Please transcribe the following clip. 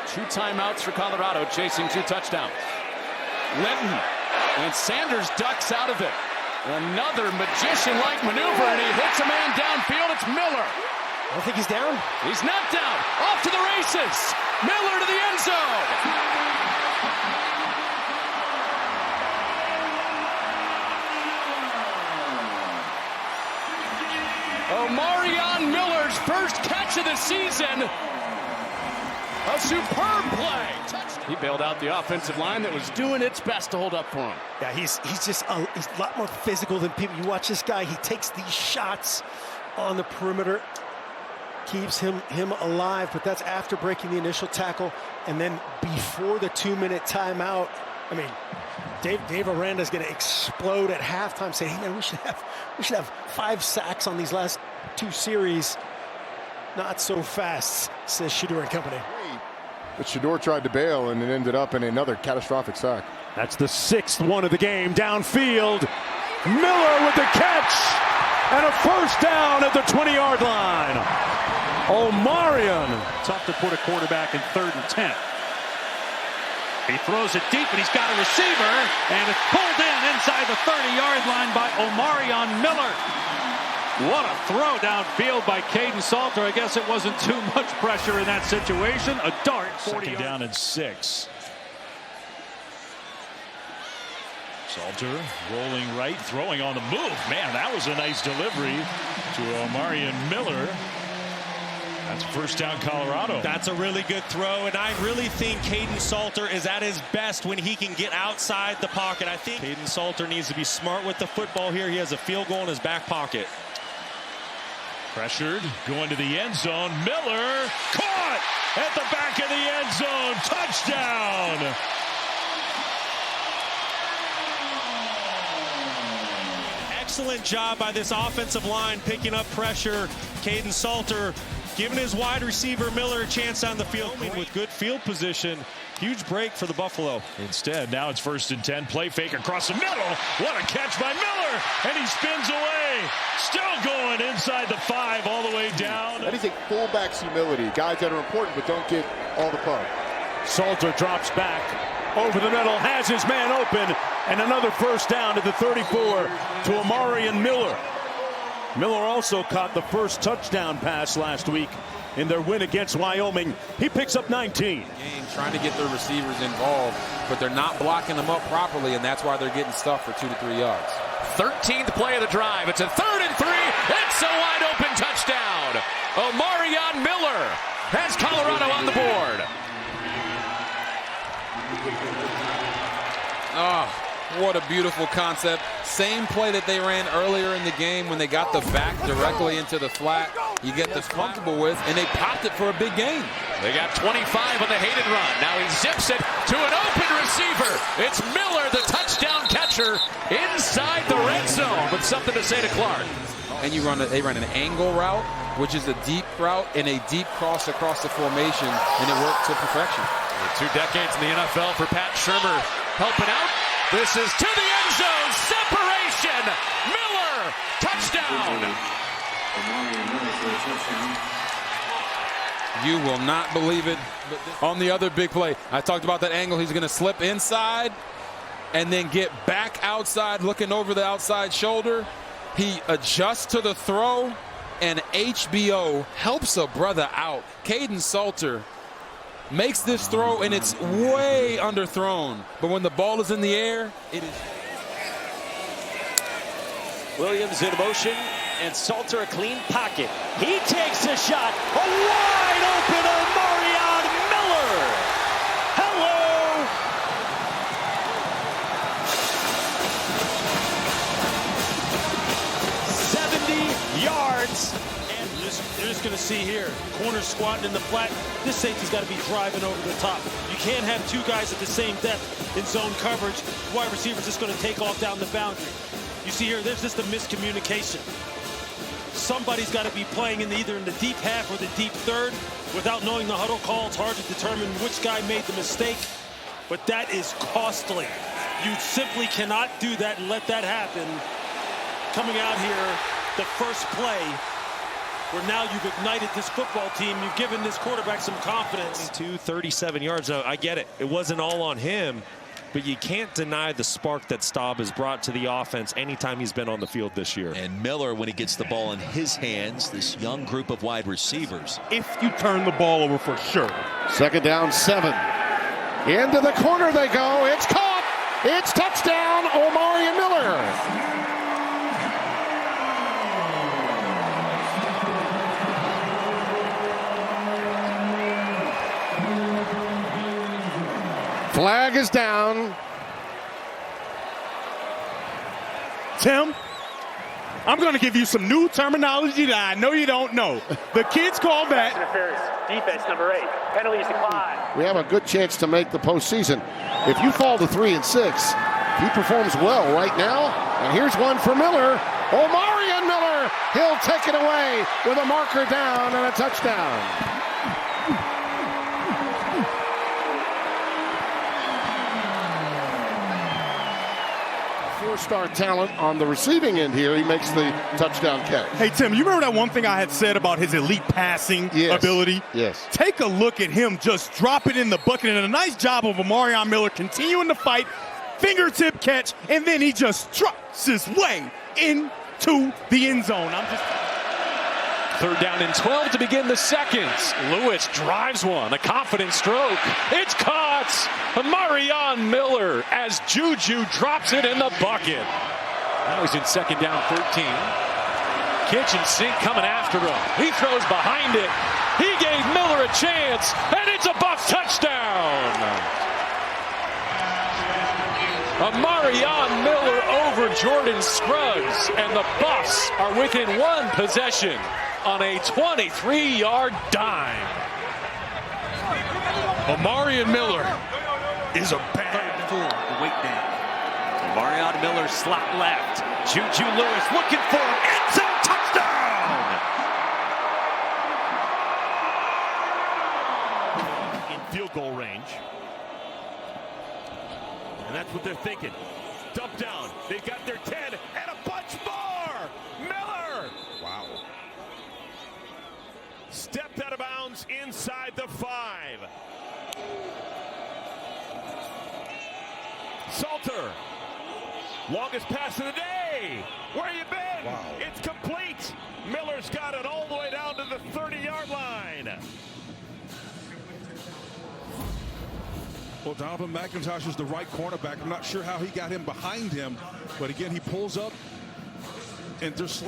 2 timeouts for Colorado, chasing 2 touchdowns. Linton, and Sanders ducks out of it. Another magician-like maneuver, and he hits a man downfield. It's Miller. I don't think he's down. He's not down. Off to the races. Miller to the end zone. Omarion Miller's first catch of the season. A superb play. He bailed out the offensive line that was doing its best to hold up for him. Yeah, he's a lot more physical than people. You watch this guy, he takes these shots on the perimeter, keeps him alive, but that's after breaking the initial tackle and then before the 2-minute timeout. I mean, Dave Aranda's going to explode at halftime, saying, "Hey man, we should have 5 sacks on these last 2 series." Not so fast, says Shedeur and company. But Shedeur tried to bail, and it ended up in another catastrophic sack. That's the 6th one of the game. Downfield, Miller with the catch, and a first down at the 20-yard line. Omarion. Tough to put a quarterback in 3rd and 10. He throws it deep, and he's got a receiver, and it's pulled in inside the 30-yard line by Omarion Miller. What a throw downfield by Caden Salter. I guess it wasn't too much pressure in that situation. A dart. 2nd down and 6. Salter rolling right, throwing on the move. Man, that was a nice delivery to Omarion Miller. That's first down, Colorado. That's a really good throw, and I really think Caden Salter is at his best when he can get outside the pocket. I think Caden Salter needs to be smart with the football here. He has a field goal in his back pocket. Pressured, going to the end zone. Miller caught at the back of the end zone. Touchdown. Excellent job by this offensive line picking up pressure. Caden Salter giving his wide receiver Miller a chance on the field with good field position. Huge break for the Buffalo. Instead, now it's 1st and 10. Play fake across the middle. What a catch by Miller. And he spins away. Still going inside the 5 all the way down. That is a fullback's humility. Guys that are important but don't get all the pub. Salter drops back over the middle, has his man open, and another first down at the 34 to Omarion Miller. Miller also caught the first touchdown pass last week in their win against Wyoming. He picks up 19. Trying to get their receivers involved, but they're not blocking them up properly, and that's why they're getting stuffed for 2 to 3 yards. 13th play of the drive. It's a 3rd and 3. It's a wide open touchdown. Omarion Miller has Colorado on the board. Oh, what a beautiful concept. Same play that they ran earlier in the game when they got the back directly into the flat. You get this comfortable with, and they popped it for a big gain. They got 25 on the Hayden run. Now he zips it to an open receiver. It's Miller, the touchdown catcher, inside the red zone. With something to say to Clark. And they run an angle route, which is a deep route, and a deep cross across the formation, and it worked to perfection. 2 decades in the NFL for Pat Shurmur helping out. This is to the end zone. Separation. Miller. Touchdown. You will not believe it. On the other big play, I talked about that angle. He's going to slip inside and then get back outside, looking over the outside shoulder. He adjusts to the throw, and HBO helps a brother out. Caden Salter makes this throw, and it's way underthrown. But when the ball is in the air, it is. Williams in motion, and Salter a clean pocket. He takes a shot. A wide open Omarion Miller. Hello. 70 yards. You're just going to see here, corner squatting in the flat. This safety's got to be driving over the top. You can't have 2 guys at the same depth in zone coverage. The wide receiver's just going to take off down the boundary. You see here, there's just a miscommunication. Somebody's got to be playing either in the deep half or the deep third. Without knowing the huddle call, it's hard to determine which guy made the mistake. But that is costly. You simply cannot do that and let that happen. Coming out here, the first play where now you've ignited this football team. You've given this quarterback some confidence. 37 yards. Now, I get it. It wasn't all on him, but you can't deny the spark that Staub has brought to the offense anytime he's been on the field this year. And Miller, when he gets the ball in his hands, this young group of wide receivers. If you turn the ball over for sure. 2nd down, 7. Into the corner they go. It's caught. It's touchdown, Omarion Miller. Flag is down. Tim, I'm going to give you some new terminology that I know you don't know. The kids call that interference. Defense number 8. Penalties decline. We have a good chance to make the postseason. If you fall to 3 and 6, he performs well right now. And here's one for Miller. Omarion Miller. He'll take it away with a marker down and a touchdown. 4-star talent on the receiving end here. He makes the touchdown catch. Hey, Tim, you remember that one thing I had said about his elite passing ability? Yes. Take a look at him just drop it in the bucket, and a nice job of Omarion Miller continuing to fight, fingertip catch, and then he just trucks his way into the end zone. 3rd down and 12 to begin the second. Lewis drives one, a confident stroke. It's caught. Omarion Miller as Juju drops it in the bucket. Now he's in 2nd down, 13. Kitchen sink coming after him. He throws behind it. He gave Miller a chance, and it's a Bucs touchdown. Omarion Miller over Jordan Scruggs, and the Bucs are within 1 possession on a 23-yard dime. Omarion Miller is a bad The weight down. Omarion Miller slot left. Juju Lewis looking for him. End zone touchdown! In field goal range. And that's what they're thinking. Dump down. They've got their 10 and a bunch more. Miller. Wow. Stepped out of bounds inside the 5. Salter. Longest pass of the day. Where you been? Wow. It's complete. Miller's got it all the way down to the 30-yard line. Well, Donovan McIntosh is the right cornerback. I'm not sure how he got him behind him, but again, he pulls up and just